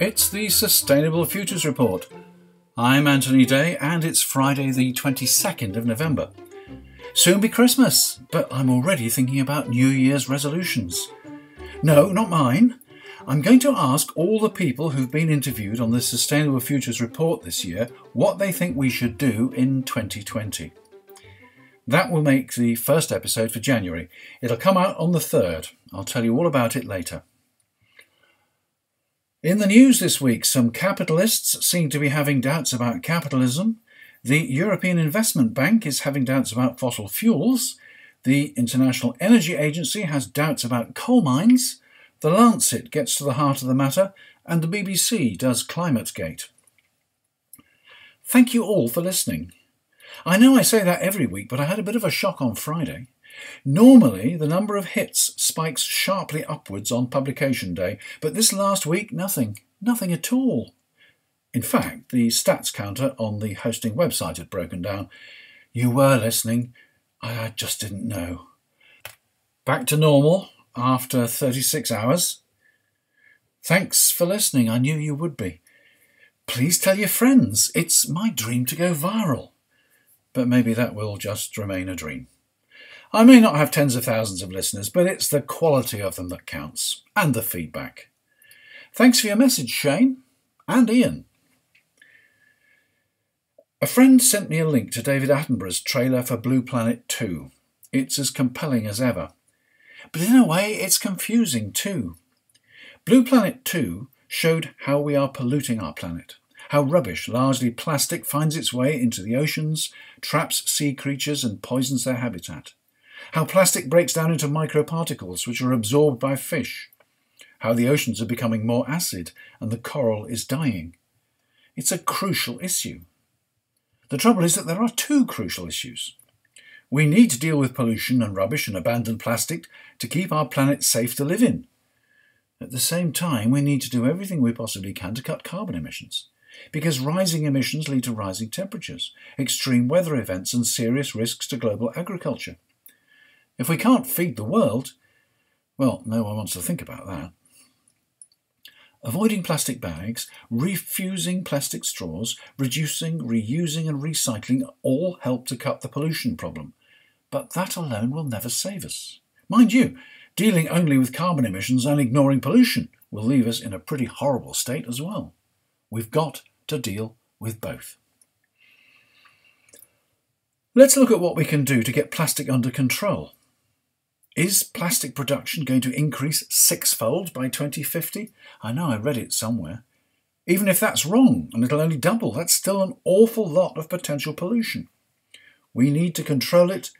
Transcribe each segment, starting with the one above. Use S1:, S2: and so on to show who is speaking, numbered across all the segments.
S1: It's the Sustainable Futures Report. I'm Anthony Day and it's Friday the 22nd of November. Soon be Christmas, but I'm already thinking about New Year's resolutions. No, not mine. I'm going to ask all the people who've been interviewed on the Sustainable Futures Report this year what they think we should do in 2020. That will make the first episode for January. It'll come out on the 3rd. I'll tell you all about it later. In the news this week, some capitalists seem to be having doubts about capitalism. The European Investment Bank is having doubts about fossil fuels. The International Energy Agency has doubts about coal mines. The Lancet gets to the heart of the matter, and the BBC does Climategate. Thank you all for listening. I know I say that every week, but I had a bit of a shock on Friday. Normally, the number of hits spikes sharply upwards on publication day, but this last week, nothing at all. In fact, the stats counter on the hosting website had broken down. You were listening, I just didn't know. Back to normal after 36 hours. Thanks for listening, I knew you would be. Please tell your friends, it's my dream to go viral. But maybe that will just remain a dream. I may not have tens of thousands of listeners, but it's the quality of them that counts, and the feedback. Thanks for your message, Shane, and Ian. A friend sent me a link to David Attenborough's trailer for Blue Planet 2. It's as compelling as ever. But in a way, it's confusing too. Blue Planet 2 showed how we are polluting our planet, how rubbish, largely plastic, finds its way into the oceans, traps sea creatures and poisons their habitat. How plastic breaks down into microparticles which are absorbed by fish. How the oceans are becoming more acid and the coral is dying. It's a crucial issue. The trouble is that there are two crucial issues. We need to deal with pollution and rubbish and abandoned plastic to keep our planet safe to live in. At the same time, we need to do everything we possibly can to cut carbon emissions, because rising emissions lead to rising temperatures, extreme weather events and serious risks to global agriculture. If we can't feed the world, well, no one wants to think about that. Avoiding plastic bags, refusing plastic straws, reducing, reusing and recycling all help to cut the pollution problem. But that alone will never save us. Mind you, dealing only with carbon emissions and ignoring pollution will leave us in a pretty horrible state as well. We've got to deal with both. Let's look at what we can do to get plastic under control. Is plastic production going to increase sixfold by 2050? I know I read it somewhere. Even if that's wrong and it'll only double, that's still an awful lot of potential pollution. We need to control it,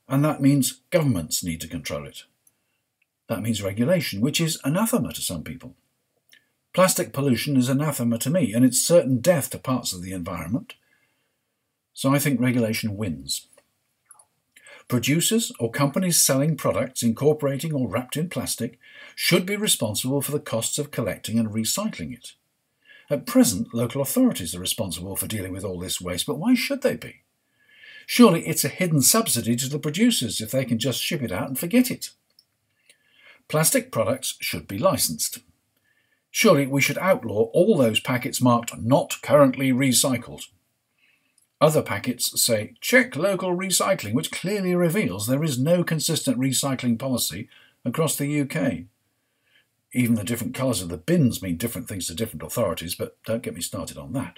S1: and that means governments need to control it. That means regulation, which is anathema to some people. Plastic pollution is anathema to me, and it's certain death to parts of the environment. So I think regulation wins. Producers or companies selling products incorporating or wrapped in plastic should be responsible for the costs of collecting and recycling it. At present, local authorities are responsible for dealing with all this waste, but why should they be? Surely it's a hidden subsidy to the producers if they can just ship it out and forget it. Plastic products should be licensed. Surely we should outlaw all those packets marked "not currently recycled." Other packets say, check local recycling, which clearly reveals there is no consistent recycling policy across the UK. Even the different colours of the bins mean different things to different authorities, but don't get me started on that.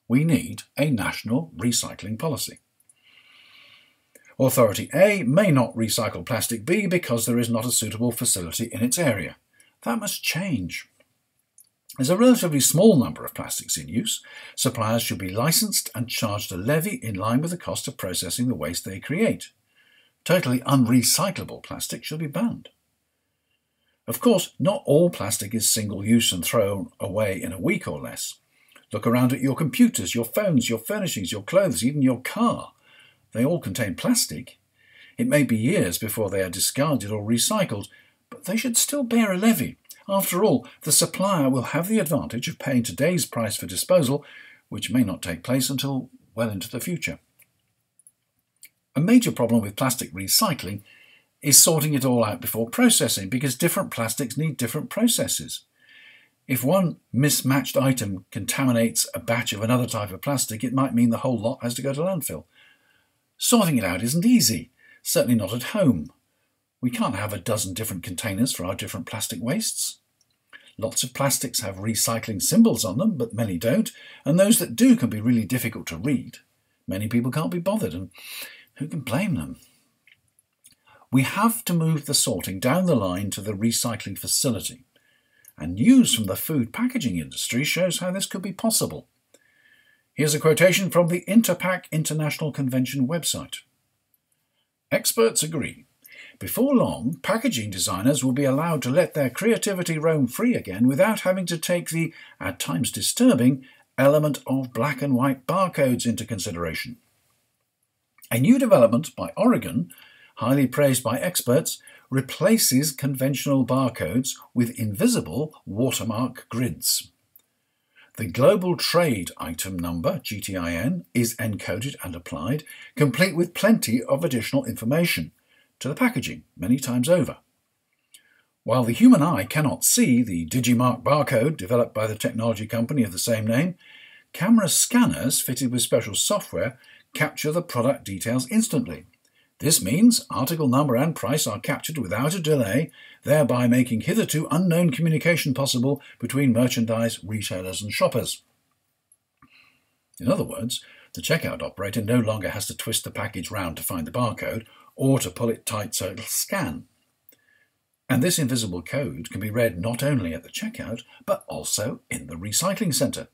S1: We need a national recycling policy. Authority A may not recycle plastic B because there is not a suitable facility in its area. That must change. There's a relatively small number of plastics in use. Suppliers should be licensed and charged a levy in line with the cost of processing the waste they create. Totally unrecyclable plastic should be banned. Of course, not all plastic is single-use and thrown away in a week or less. Look around at your computers, your phones, your furnishings, your clothes, even your car. They all contain plastic. It may be years before they are discarded or recycled, but they should still bear a levy. After all, the supplier will have the advantage of paying today's price for disposal, which may not take place until well into the future. A major problem with plastic recycling is sorting it all out before processing, because different plastics need different processes. If one mismatched item contaminates a batch of another type of plastic, it might mean the whole lot has to go to landfill. Sorting it out isn't easy, certainly not at home. We can't have a dozen different containers for our different plastic wastes. Lots of plastics have recycling symbols on them, but many don't, and those that do can be really difficult to read. Many people can't be bothered, and who can blame them? We have to move the sorting down the line to the recycling facility, and news from the food packaging industry shows how this could be possible. Here's a quotation from the Interpack International Convention website. Experts agree. Before long, packaging designers will be allowed to let their creativity roam free again without having to take the, at times disturbing, element of black and white barcodes into consideration. A new development by Oregon, highly praised by experts, replaces conventional barcodes with invisible watermark grids. The Global Trade Item Number, GTIN, is encoded and applied, complete with plenty of additional information, to the packaging many times over. While the human eye cannot see the Digimark barcode developed by the technology company of the same name, camera scanners fitted with special software capture the product details instantly. This means article number and price are captured without a delay, thereby making hitherto unknown communication possible between merchandise, retailers and shoppers. In other words, the checkout operator no longer has to twist the package round to find the barcode or to pull it tight so it'll scan. And this invisible code can be read not only at the checkout, but also in the recycling centre.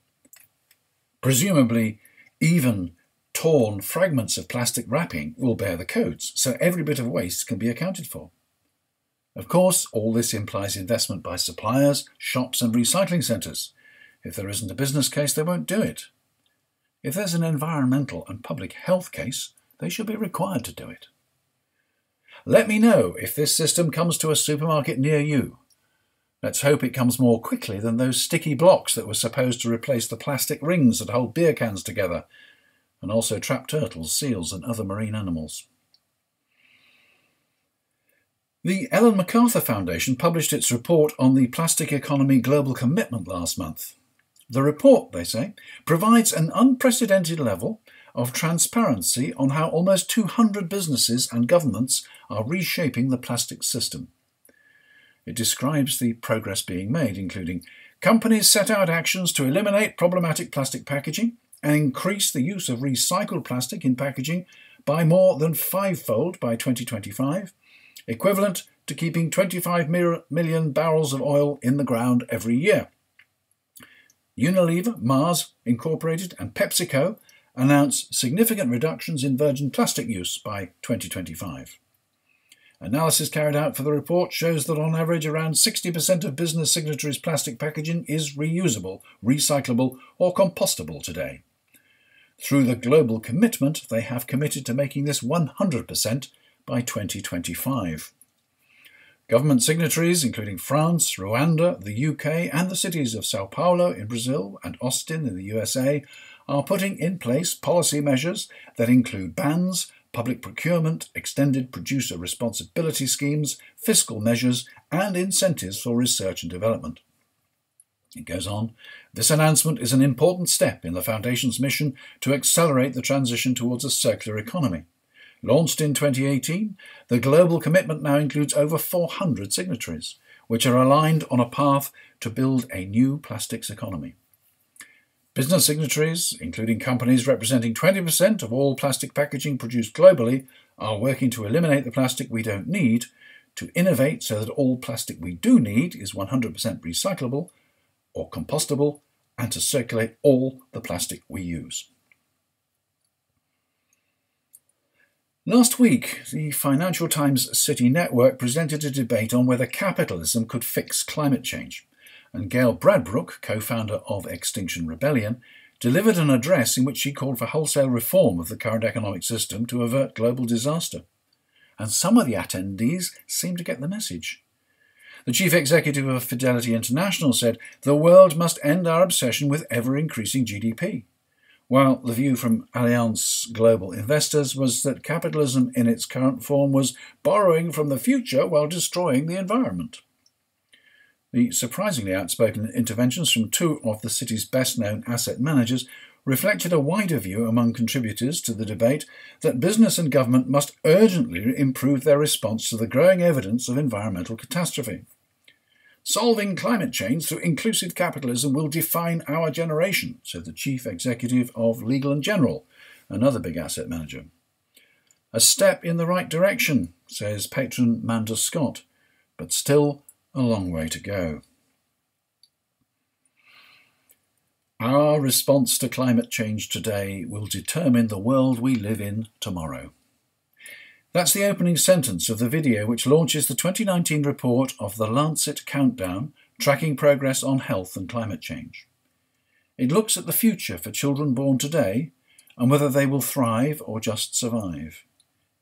S1: Presumably, even torn fragments of plastic wrapping will bear the codes, so every bit of waste can be accounted for. Of course, all this implies investment by suppliers, shops and recycling centres. If there isn't a business case, they won't do it. If there's an environmental and public health case, they should be required to do it. Let me know if this system comes to a supermarket near you. Let's hope it comes more quickly than those sticky blocks that were supposed to replace the plastic rings that hold beer cans together, and also trap turtles, seals and other marine animals. The Ellen MacArthur Foundation published its report on the plastic economy global commitment last month. The report, they say, provides an unprecedented level of transparency on how almost 200 businesses and governments are reshaping the plastic system. It describes the progress being made, including companies set out actions to eliminate problematic plastic packaging and increase the use of recycled plastic in packaging by more than fivefold by 2025, equivalent to keeping 25 million barrels of oil in the ground every year. Unilever, Mars Incorporated and PepsiCo announce significant reductions in virgin plastic use by 2025. Analysis carried out for the report shows that on average around 60% of business signatories' plastic packaging is reusable, recyclable or compostable today. Through the global commitment, they have committed to making this 100% by 2025. Government signatories, including France, Rwanda, the UK and the cities of Sao Paulo in Brazil and Austin in the USA, are putting in place policy measures that include bans, public procurement, extended producer responsibility schemes, fiscal measures and incentives for research and development. It goes on, this announcement is an important step in the Foundation's mission to accelerate the transition towards a circular economy. Launched in 2018, the global commitment now includes over 400 signatories, which are aligned on a path to build a new plastics economy. Business signatories, including companies representing 20% of all plastic packaging produced globally, are working to eliminate the plastic we don't need, to innovate so that all plastic we do need is 100% recyclable or compostable, and to circulate all the plastic we use. Last week, the Financial Times City Network presented a debate on whether capitalism could fix climate change, and Gail Bradbrook, co-founder of Extinction Rebellion, delivered an address in which she called for wholesale reform of the current economic system to avert global disaster. And some of the attendees seemed to get the message. The chief executive of Fidelity International said, "The world must end our obsession with ever-increasing GDP. while the view from Allianz Global Investors was that capitalism in its current form was borrowing from the future while destroying the environment. The surprisingly outspoken interventions from two of the city's best-known asset managers reflected a wider view among contributors to the debate that business and government must urgently improve their response to the growing evidence of environmental catastrophe. Solving climate change through inclusive capitalism will define our generation, said the chief executive of Legal & General, another big asset manager. A step in the right direction, says patron Manda Scott, but still a long way to go. Our response to climate change today will determine the world we live in tomorrow. That's the opening sentence of the video which launches the 2019 report of the Lancet Countdown, tracking progress on health and climate change. It looks at the future for children born today and whether they will thrive or just survive.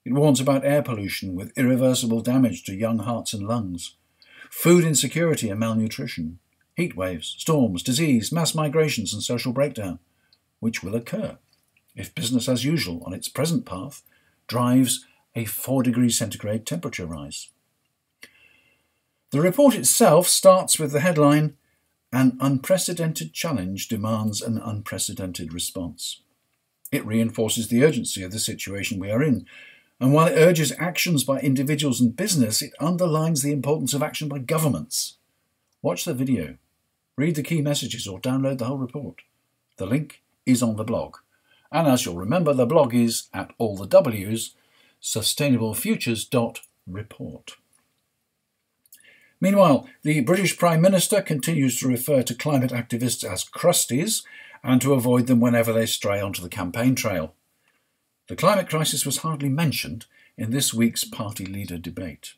S1: It warns about air pollution with irreversible damage to young hearts and lungs, food insecurity and malnutrition, heat waves, storms, disease, mass migrations and social breakdown, which will occur if business as usual on its present path drives a 4 degrees centigrade temperature rise. The report itself starts with the headline, "An unprecedented challenge demands an unprecedented response." It reinforces the urgency of the situation we are in, and while it urges actions by individuals and business, it underlines the importance of action by governments. Watch the video, read the key messages, or download the whole report. The link is on the blog. And as you'll remember, the blog is at all the W's, sustainablefutures.report. Meanwhile, the British Prime Minister continues to refer to climate activists as crusties and to avoid them whenever they stray onto the campaign trail. The climate crisis was hardly mentioned in this week's party leader debate.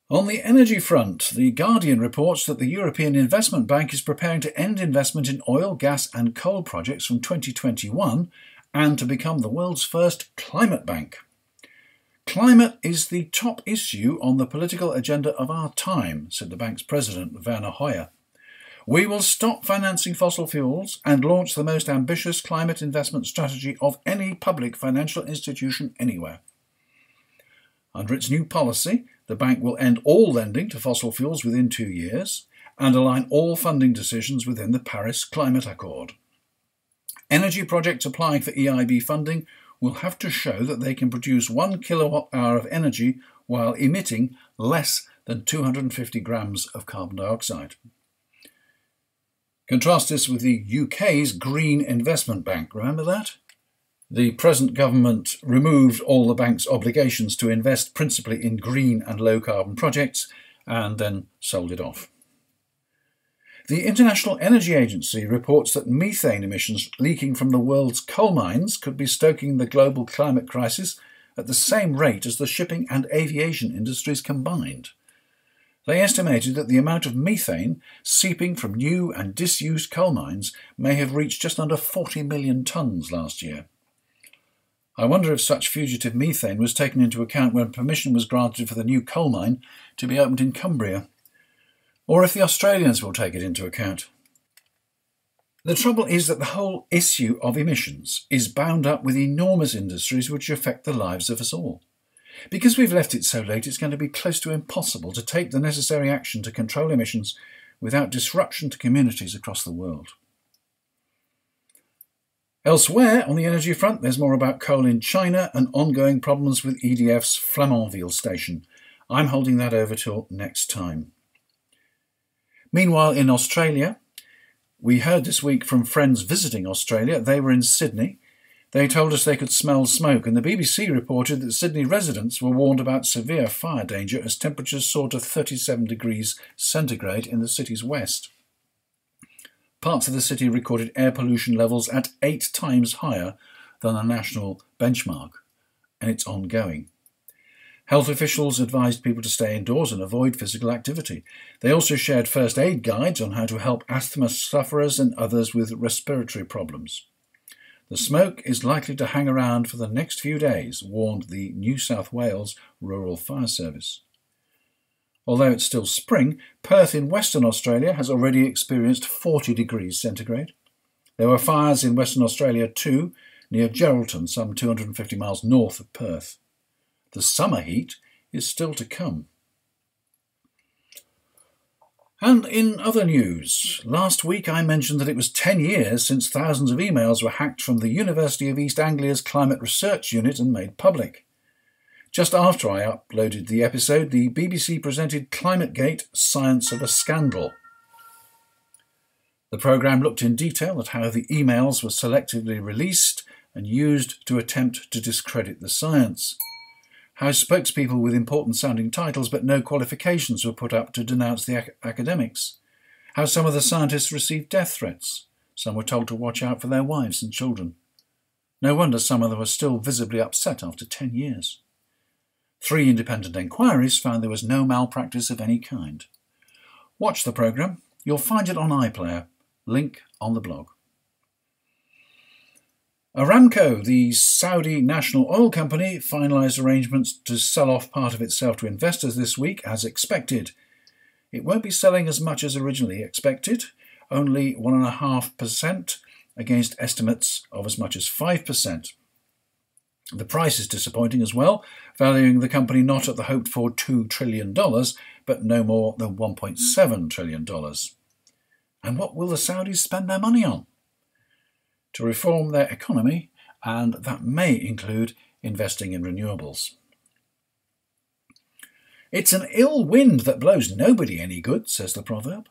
S1: On the energy front, The Guardian reports that the European Investment Bank is preparing to end investment in oil, gas and coal projects from 2021 and to become the world's first climate bank. Climate is the top issue on the political agenda of our time, said the bank's president, Werner Hoyer. We will stop financing fossil fuels and launch the most ambitious climate investment strategy of any public financial institution anywhere. Under its new policy, the bank will end all lending to fossil fuels within 2 years and align all funding decisions within the Paris Climate Accord. Energy projects applying for EIB funding will have to show that they can produce 1 kilowatt-hour of energy while emitting less than 250 grams of carbon dioxide. Contrast this with the UK's Green Investment Bank. Remember that? The present government removed all the bank's obligations to invest principally in green and low-carbon projects and then sold it off. The International Energy Agency reports that methane emissions leaking from the world's coal mines could be stoking the global climate crisis at the same rate as the shipping and aviation industries combined. They estimated that the amount of methane seeping from new and disused coal mines may have reached just under 40 million tonnes last year. I wonder if such fugitive methane was taken into account when permission was granted for the new coal mine to be opened in Cumbria, or if the Australians will take it into account. The trouble is that the whole issue of emissions is bound up with enormous industries which affect the lives of us all. Because we've left it so late, it's going to be close to impossible to take the necessary action to control emissions without disruption to communities across the world. Elsewhere, on the energy front, there's more about coal in China and ongoing problems with EDF's Flamanville station. I'm holding that over till next time. Meanwhile, in Australia, we heard this week from friends visiting Australia. They were in Sydney. They told us they could smell smoke, and the BBC reported that Sydney residents were warned about severe fire danger as temperatures soared to 37 degrees centigrade in the city's west. Parts of the city recorded air pollution levels at 8 times higher than the national benchmark, and it's ongoing. Health officials advised people to stay indoors and avoid physical activity. They also shared first aid guides on how to help asthma sufferers and others with respiratory problems. The smoke is likely to hang around for the next few days, warned the New South Wales Rural Fire Service. Although it's still spring, Perth in Western Australia has already experienced 40 degrees centigrade. There were fires in Western Australia too, near Geraldton, some 250 miles north of Perth. The summer heat is still to come. And in other news, last week I mentioned that it was 10 years since thousands of emails were hacked from the University of East Anglia's Climate Research Unit and made public. Just after I uploaded the episode, the BBC presented Climategate, Science of a Scandal. The programme looked in detail at how the emails were selectively released and used to attempt to discredit the science, how spokespeople with important-sounding titles but no qualifications were put up to denounce the academics, how some of the scientists received death threats, some were told to watch out for their wives and children. No wonder some of them were still visibly upset after 10 years. 3 independent inquiries found there was no malpractice of any kind. Watch the programme. You'll find it on iPlayer. Link on the blog. Aramco, the Saudi national oil company, finalised arrangements to sell off part of itself to investors this week, as expected. It won't be selling as much as originally expected, only 1.5% against estimates of as much as 5%. The price is disappointing as well, valuing the company not at the hoped-for $2 trillion, but no more than $1.7 trillion. And what will the Saudis spend their money on? To reform their economy, and that may include investing in renewables. It's an ill wind that blows nobody any good, says the proverb.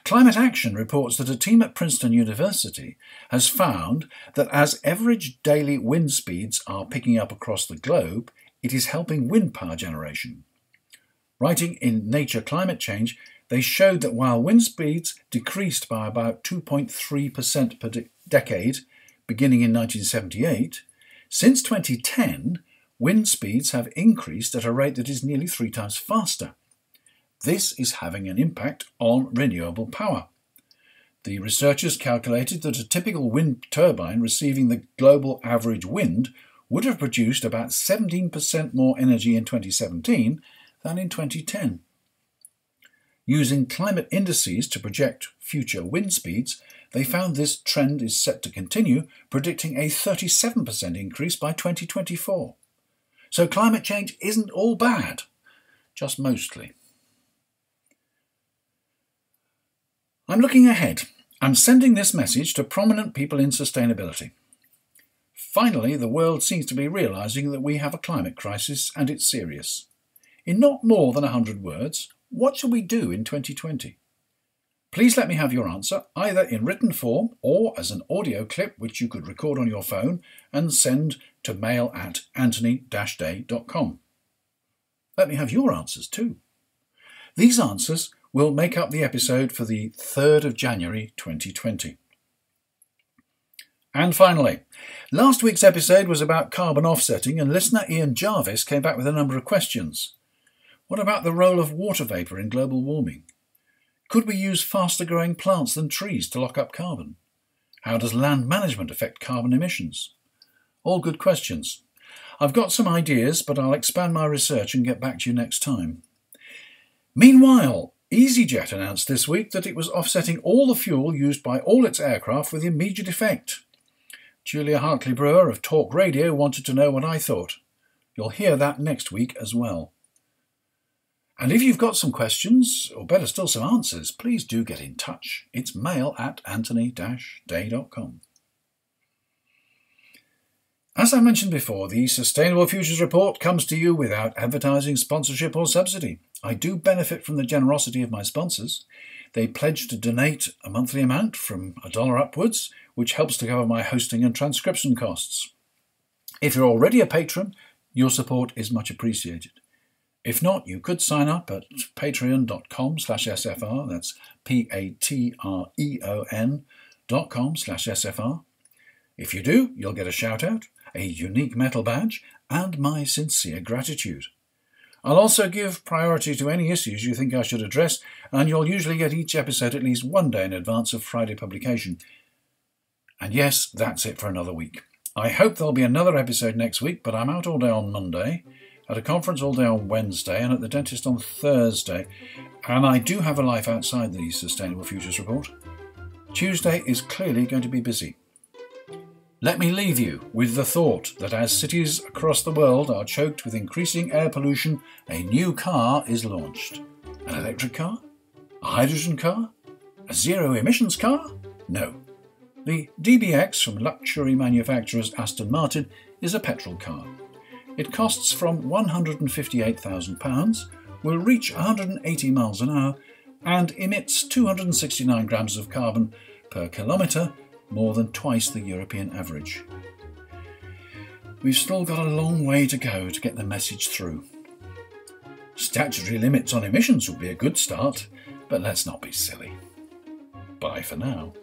S1: Climate Action reports that a team at Princeton University has found that as average daily wind speeds are picking up across the globe, it is helping wind power generation. Writing in Nature Climate Change, they showed that while wind speeds decreased by about 2.3% per decade, beginning in 1978, since 2010, wind speeds have increased at a rate that is nearly 3 times faster. This is having an impact on renewable power. The researchers calculated that a typical wind turbine receiving the global average wind would have produced about 17% more energy in 2017 than in 2010. Using climate indices to project future wind speeds, they found this trend is set to continue, predicting a 37% increase by 2024. So climate change isn't all bad, just mostly. I'm looking ahead. I'm sending this message to prominent people in sustainability. Finally, the world seems to be realising that we have a climate crisis and it's serious. In not more than 100 words, what shall we do in 2020? Please let me have your answer, either in written form or as an audio clip which you could record on your phone and send to mail@anthony-day.com. Let me have your answers too. These answers will make up the episode for the 3rd of January 2020. And finally, last week's episode was about carbon offsetting, and listener Ian Jarvis came back with a number of questions. What about the role of water vapour in global warming? Could we use faster growing plants than trees to lock up carbon? How does land management affect carbon emissions? All good questions. I've got some ideas, but I'll expand my research and get back to you next time. Meanwhile, EasyJet announced this week that it was offsetting all the fuel used by all its aircraft with immediate effect. Julia Hartley-Brewer of Talk Radio wanted to know what I thought. You'll hear that next week as well. And if you've got some questions, or better still some answers, please do get in touch. It's mail@anthony-day.com. As I mentioned before, the Sustainable Futures Report comes to you without advertising, sponsorship or subsidy. I do benefit from the generosity of my sponsors. They pledge to donate a monthly amount from $1 upwards, which helps to cover my hosting and transcription costs. If you're already a patron, your support is much appreciated. If not, you could sign up at patreon.com/SFR. That's patreon.com/SFR. If you do, you'll get a shout-out, a unique metal badge, and my sincere gratitude. I'll also give priority to any issues you think I should address, and you'll usually get each episode at least one day in advance of Friday publication. And yes, that's it for another week. I hope there'll be another episode next week, but I'm out all day on Monday, at a conference all day on Wednesday, and at the dentist on Thursday. And I do have a life outside the Sustainable Futures Report. Tuesday is clearly going to be busy. Let me leave you with the thought that as cities across the world are choked with increasing air pollution, a new car is launched. An electric car? A hydrogen car? A zero-emissions car? No. The DBX from luxury manufacturers Aston Martin is a petrol car. It costs from £158,000, will reach 180 miles an hour, and emits 269 grams of carbon per kilometre, more than twice the European average. We've still got a long way to go to get the message through. Statutory limits on emissions would be a good start, but let's not be silly. Bye for now.